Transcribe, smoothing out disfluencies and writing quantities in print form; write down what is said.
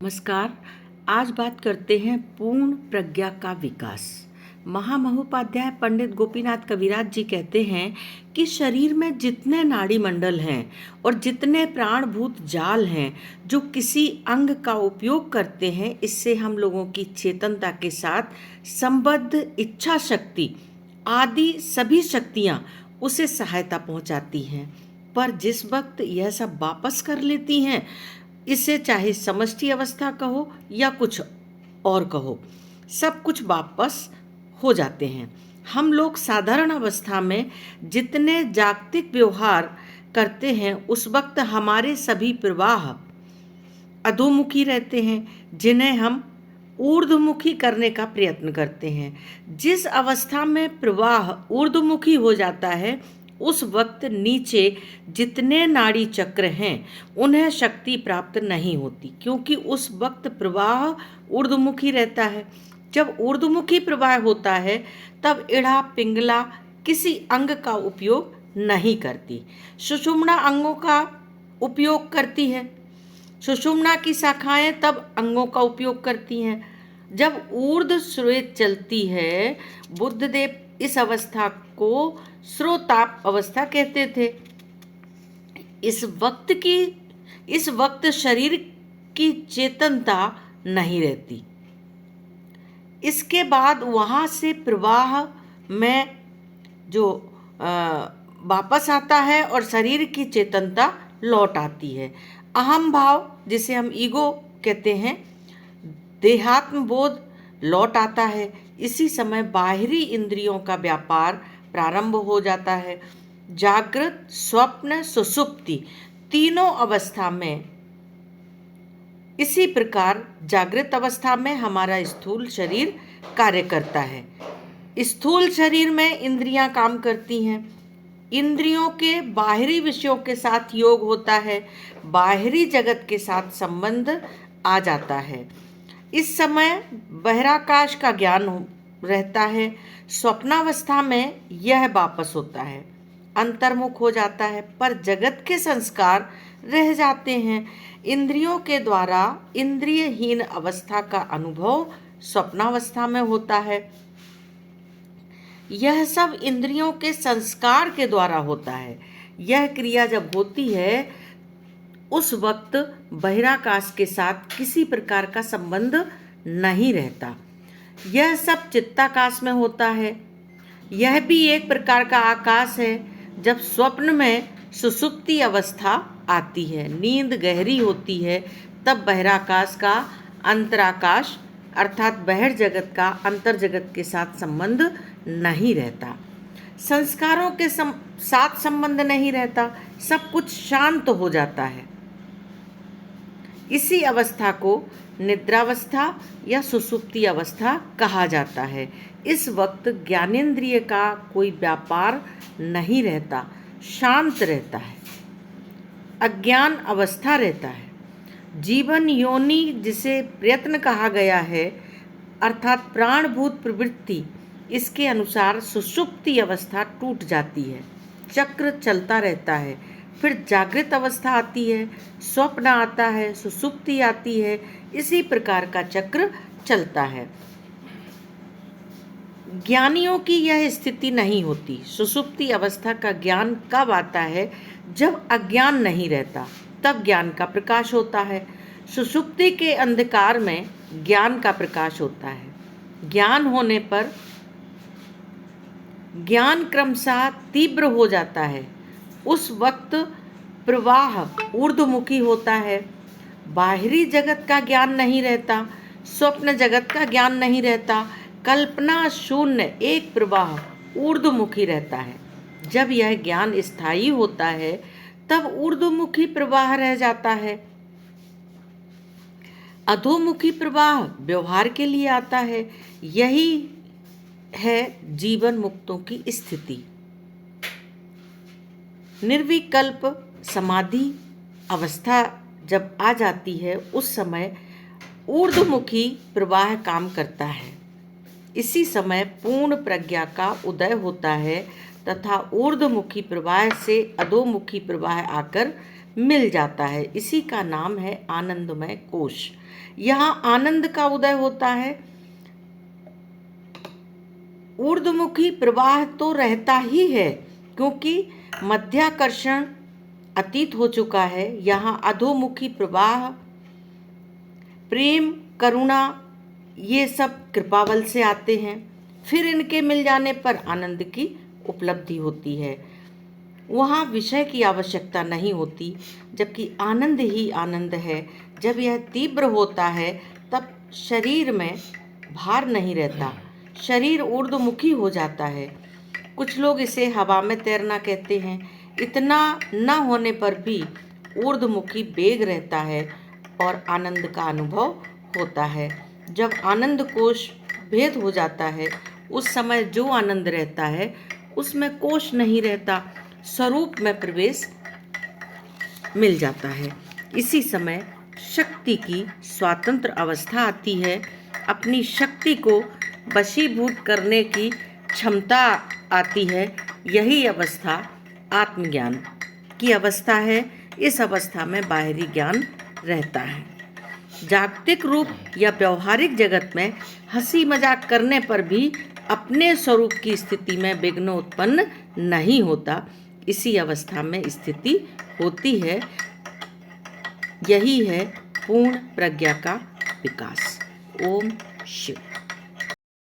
नमस्कार। आज बात करते हैं पूर्ण प्रज्ञा का विकास। महामहोपाध्याय पंडित गोपीनाथ कविराज जी कहते हैं कि शरीर में जितने नाड़ी मंडल हैं और जितने प्राणभूत जाल हैं जो किसी अंग का उपयोग करते हैं, इससे हम लोगों की चेतनता के साथ संबद्ध इच्छा शक्ति आदि सभी शक्तियाँ उसे सहायता पहुँचाती हैं। पर जिस वक्त यह सब वापस कर लेती हैं, इसे चाहे समष्टि अवस्था कहो या कुछ और कहो, सब कुछ वापस हो जाते हैं। हम लोग साधारण अवस्था में जितने जागतिक व्यवहार करते हैं, उस वक्त हमारे सभी प्रवाह अधोमुखी रहते हैं, जिन्हें हम ऊर्ध्वमुखी करने का प्रयत्न करते हैं। जिस अवस्था में प्रवाह ऊर्ध्वमुखी हो जाता है, उस वक्त नीचे जितने नाड़ी चक्र हैं उन्हें शक्ति प्राप्त नहीं होती, क्योंकि उस वक्त प्रवाह ऊर्ध्वमुखी रहता है। जब ऊर्ध्वमुखी प्रवाह होता है तब इड़ा पिंगला किसी अंग का उपयोग नहीं करती, सुषुम्ना अंगों का उपयोग करती है। सुषुम्ना की शाखाएं तब अंगों का उपयोग करती हैं। जब ऊर्ध्व श्वेत चलती है, बुद्धदेव इस अवस्था को श्रोताप अवस्था कहते थे। इस वक्त शरीर की चेतनता नहीं रहती। इसके बाद वहाँ से प्रवाह में जो वापस आता है और शरीर की चेतनता लौट आती है। अहम भाव, जिसे हम ईगो कहते हैं, देहात्म बोध लौट आता है। इसी समय बाहरी इंद्रियों का व्यापार प्रारंभ हो जाता है। जागृत, स्वप्न, सुषुप्ति तीनों अवस्था में इसी प्रकार जागृत अवस्था में हमारा स्थूल शरीर कार्य करता है। स्थूल शरीर में इंद्रियां काम करती हैं। इंद्रियों के बाहरी विषयों के साथ योग होता है, बाहरी जगत के साथ संबंध आ जाता है। इस समय बहिराकाश का ज्ञान रहता है। स्वप्नावस्था में यह वापस होता है, अंतर्मुख हो जाता है, पर जगत के संस्कार रह जाते हैं। इंद्रियों के द्वारा इंद्रियहीन अवस्था का अनुभव स्वप्नावस्था में होता है। यह सब इंद्रियों के संस्कार के द्वारा होता है। यह क्रिया जब होती है, उस वक्त बहिराकाश के साथ किसी प्रकार का संबंध नहीं रहता। यह सब चित्ताकाश में होता है। यह भी एक प्रकार का आकाश है। जब स्वप्न में सुषुप्ति अवस्था आती है, नींद गहरी होती है, तब बहिराकाश का अंतराकाश अर्थात बहिर जगत का अंतर जगत के साथ संबंध नहीं रहता। संस्कारों के साथ संबंध नहीं रहता, सब कुछ शांत हो जाता है। इसी अवस्था को निद्रावस्था या सुषुप्ति अवस्था कहा जाता है। इस वक्त ज्ञानेंद्रिय का कोई व्यापार नहीं रहता, शांत रहता है, अज्ञान अवस्था रहता है। जीवन योनि, जिसे प्रयत्न कहा गया है, अर्थात प्राणभूत प्रवृत्ति, इसके अनुसार सुषुप्ति अवस्था टूट जाती है, चक्र चलता रहता है। फिर जागृत अवस्था आती है, स्वप्न आता है, सुषुप्ति आती है। इसी प्रकार का चक्र चलता है। ज्ञानियों की यह स्थिति नहीं होती। सुषुप्ति अवस्था का ज्ञान कब आता है? जब अज्ञान नहीं रहता, तब ज्ञान का प्रकाश होता है। सुषुप्ति के अंधकार में ज्ञान का प्रकाश होता है। ज्ञान होने पर ज्ञान क्रमशः तीव्र हो जाता है। उस वक्त प्रवाह ऊर्ध्वमुखी होता है। बाहरी जगत का ज्ञान नहीं रहता, स्वप्न जगत का ज्ञान नहीं रहता, कल्पना शून्य एक प्रवाह ऊर्ध्वमुखी रहता है। जब यह ज्ञान स्थायी होता है, तब ऊर्ध्वमुखी प्रवाह रह जाता है। अधोमुखी प्रवाह व्यवहार के लिए आता है। यही है जीवन मुक्तों की स्थिति। निर्विकल्प समाधि अवस्था जब आ जाती है, उस समय ऊर्ध्वमुखी प्रवाह काम करता है। इसी समय पूर्ण प्रज्ञा का उदय होता है तथा ऊर्ध्वमुखी प्रवाह से अधोमुखी प्रवाह आकर मिल जाता है। इसी का नाम है आनंदमय कोश। यहाँ आनंद का उदय होता है। ऊर्ध्वमुखी प्रवाह तो रहता ही है, क्योंकि मध्याकर्षण अतीत हो चुका है। यहाँ अधोमुखी प्रवाह, प्रेम, करुणा, ये सब कृपाबल से आते हैं। फिर इनके मिल जाने पर आनंद की उपलब्धि होती है। वहाँ विषय की आवश्यकता नहीं होती, जबकि आनंद ही आनंद है। जब यह तीव्र होता है तब शरीर में भार नहीं रहता, शरीर ऊर्ध्वमुखी हो जाता है। कुछ लोग इसे हवा में तैरना कहते हैं। इतना न होने पर भी ऊर्ध्वमुखी वेग रहता है और आनंद का अनुभव होता है। जब आनंद कोश भेद हो जाता है, उस समय जो आनंद रहता है उसमें कोश नहीं रहता, स्वरूप में प्रवेश मिल जाता है। इसी समय शक्ति की स्वतंत्र अवस्था आती है। अपनी शक्ति को वशीभूत करने की क्षमता आती है। यही अवस्था आत्मज्ञान की अवस्था है। इस अवस्था में बाहरी ज्ञान रहता है। जागतिक रूप या व्यवहारिक जगत में हंसी मजाक करने पर भी अपने स्वरूप की स्थिति में विघ्न उत्पन्न नहीं होता। इसी अवस्था में स्थिति होती है। यही है पूर्ण प्रज्ञा का विकास। ओम शिव।